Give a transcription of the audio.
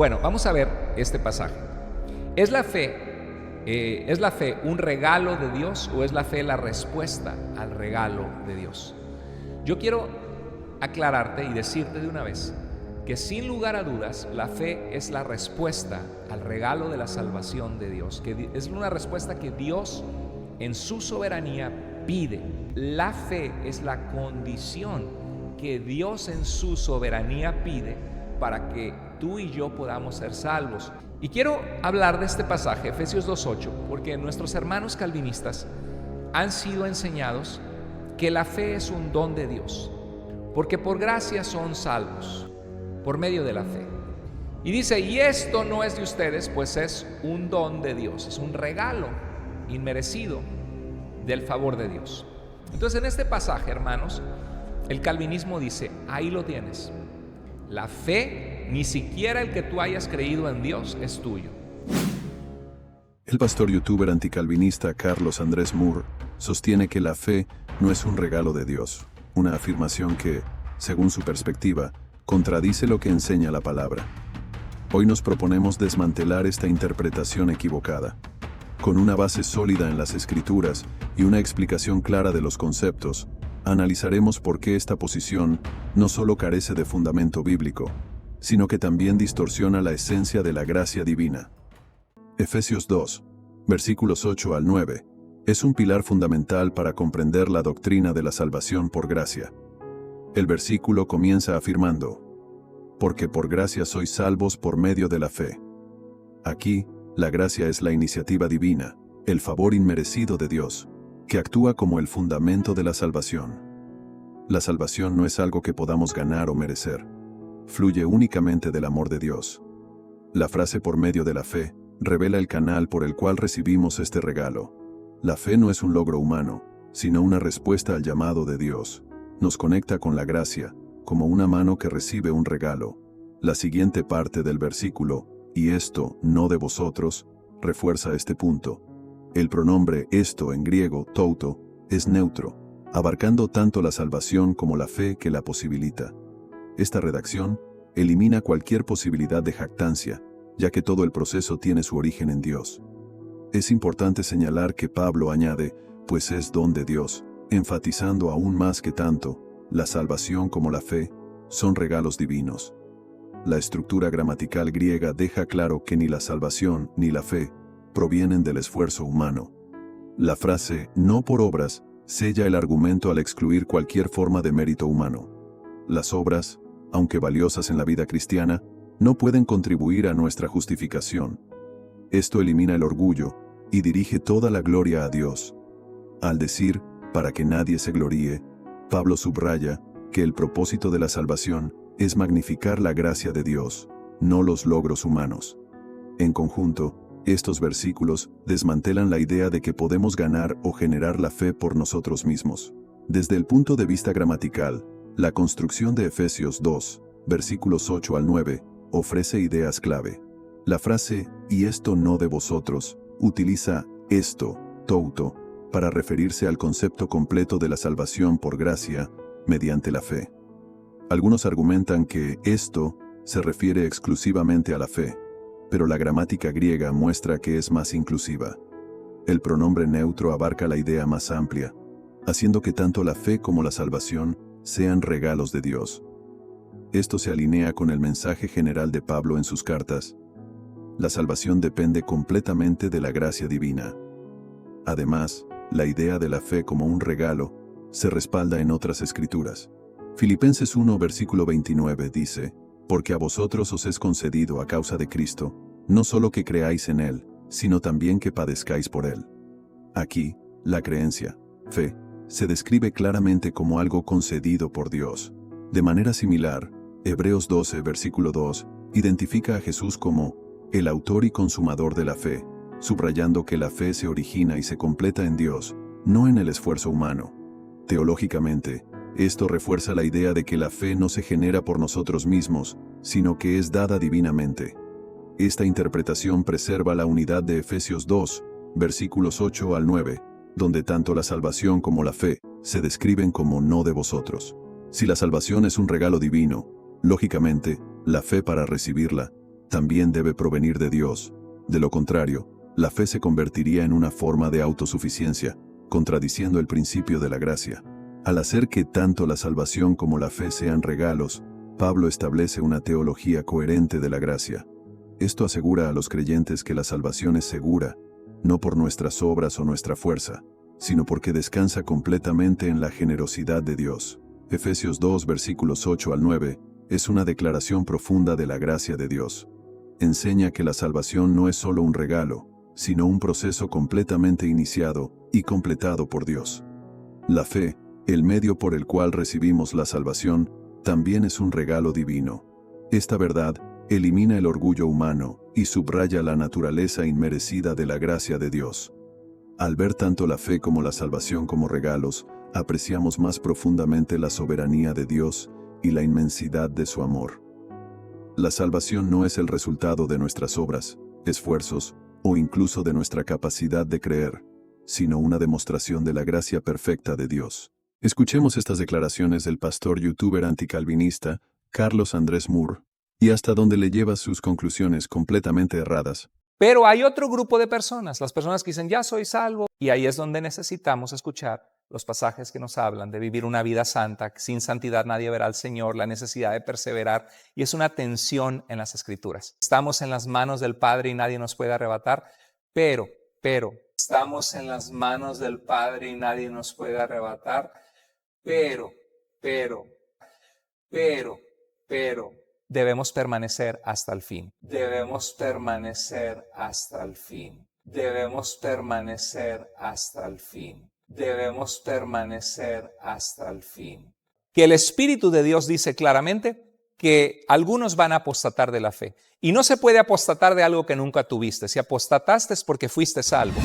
Bueno, vamos a ver este pasaje. ¿Es la fe un regalo de Dios o es la fe la respuesta al regalo de Dios? Yo quiero aclararte y decirte de una vez que sin lugar a dudas la fe es la respuesta al regalo de la salvación de Dios, que es una respuesta que Dios en su soberanía pide. La fe es la condición que Dios en su soberanía pide para que tú y yo podamos ser salvos. Y quiero hablar de este pasaje, Efesios 2:8, porque nuestros hermanos calvinistas han sido enseñados que la fe es un don de Dios, porque por gracia son salvos, por medio de la fe. Y dice, y esto no es de ustedes, pues es un don de Dios, es un regalo inmerecido del favor de Dios. Entonces en este pasaje, hermanos, el calvinismo dice, ahí lo tienes. La fe, ni siquiera el que tú hayas creído en Dios, es tuyo. El pastor youtuber anticalvinista Carlos Andrés Moore sostiene que la fe no es un regalo de Dios, una afirmación que, según su perspectiva, contradice lo que enseña la palabra. Hoy nos proponemos desmantelar esta interpretación equivocada. Con una base sólida en las Escrituras y una explicación clara de los conceptos, analizaremos por qué esta posición no solo carece de fundamento bíblico, sino que también distorsiona la esencia de la gracia divina. Efesios 2, versículos 8 al 9, es un pilar fundamental para comprender la doctrina de la salvación por gracia. El versículo comienza afirmando, porque por gracia sois salvos por medio de la fe. Aquí, la gracia es la iniciativa divina, el favor inmerecido de Dios, que actúa como el fundamento de la salvación. La salvación no es algo que podamos ganar o merecer. Fluye únicamente del amor de Dios. La frase por medio de la fe revela el canal por el cual recibimos este regalo. La fe no es un logro humano, sino una respuesta al llamado de Dios. Nos conecta con la gracia, como una mano que recibe un regalo. La siguiente parte del versículo, y esto, no de vosotros, refuerza este punto. El pronombre esto en griego, touto, es neutro, abarcando tanto la salvación como la fe que la posibilita. Esta redacción elimina cualquier posibilidad de jactancia, ya que todo el proceso tiene su origen en Dios. Es importante señalar que Pablo añade, pues es don de Dios, enfatizando aún más que tanto, la salvación como la fe, son regalos divinos. La estructura gramatical griega deja claro que ni la salvación ni la fe provienen del esfuerzo humano. La frase no por obras sella el argumento al excluir cualquier forma de mérito humano. Las obras, aunque valiosas en la vida cristiana, no pueden contribuir a nuestra justificación. Esto elimina el orgullo y dirige toda la gloria a Dios. Al decir, para que nadie se gloríe, Pablo subraya que el propósito de la salvación es magnificar la gracia de Dios, no los logros humanos. En conjunto, estos versículos desmantelan la idea de que podemos ganar o generar la fe por nosotros mismos. Desde el punto de vista gramatical, la construcción de Efesios 2, versículos 8 al 9, ofrece ideas clave. La frase, y esto no de vosotros, utiliza esto, touto, para referirse al concepto completo de la salvación por gracia, mediante la fe. Algunos argumentan que esto se refiere exclusivamente a la fe, pero la gramática griega muestra que es más inclusiva. El pronombre neutro abarca la idea más amplia, haciendo que tanto la fe como la salvación sean regalos de Dios. Esto se alinea con el mensaje general de Pablo en sus cartas. La salvación depende completamente de la gracia divina. Además, la idea de la fe como un regalo se respalda en otras escrituras. Filipenses 1 versículo 29 dice, porque a vosotros os es concedido a causa de Cristo, no solo que creáis en Él, sino también que padezcáis por Él. Aquí, la creencia, fe, se describe claramente como algo concedido por Dios. De manera similar, Hebreos 12 versículo 2 identifica a Jesús como el autor y consumador de la fe, subrayando que la fe se origina y se completa en Dios, no en el esfuerzo humano. Teológicamente, esto refuerza la idea de que la fe no se genera por nosotros mismos, sino que es dada divinamente. Esta interpretación preserva la unidad de Efesios 2, versículos 8 al 9, donde tanto la salvación como la fe se describen como no de vosotros. Si la salvación es un regalo divino, lógicamente, la fe para recibirla también debe provenir de Dios. De lo contrario, la fe se convertiría en una forma de autosuficiencia, contradiciendo el principio de la gracia. Al hacer que tanto la salvación como la fe sean regalos, Pablo establece una teología coherente de la gracia. Esto asegura a los creyentes que la salvación es segura, no por nuestras obras o nuestra fuerza, sino porque descansa completamente en la generosidad de Dios. Efesios 2, versículos 8 al 9, es una declaración profunda de la gracia de Dios. Enseña que la salvación no es solo un regalo, sino un proceso completamente iniciado y completado por Dios. La fe, el medio por el cual recibimos la salvación, también es un regalo divino. Esta verdad elimina el orgullo humano y subraya la naturaleza inmerecida de la gracia de Dios. Al ver tanto la fe como la salvación como regalos, apreciamos más profundamente la soberanía de Dios y la inmensidad de su amor. La salvación no es el resultado de nuestras obras, esfuerzos o incluso de nuestra capacidad de creer, sino una demostración de la gracia perfecta de Dios. Escuchemos estas declaraciones del pastor youtuber anticalvinista Carlos Andrés Moore, y hasta donde le lleva sus conclusiones completamente erradas. Pero hay otro grupo de personas, las personas que dicen, ya soy salvo, y ahí es donde necesitamos escuchar los pasajes que nos hablan de vivir una vida santa. Sin santidad nadie verá al Señor, la necesidad de perseverar, y es una tensión en las Escrituras. Estamos en las manos del Padre y nadie nos puede arrebatar, pero, estamos en las manos del Padre y nadie nos puede arrebatar, pero, debemos permanecer hasta el fin. Debemos permanecer hasta el fin. Debemos permanecer hasta el fin. Debemos permanecer hasta el fin. Que el Espíritu de Dios dice claramente que algunos van a apostatar de la fe. Y no se puede apostatar de algo que nunca tuviste. Si apostataste es porque fuiste salvo.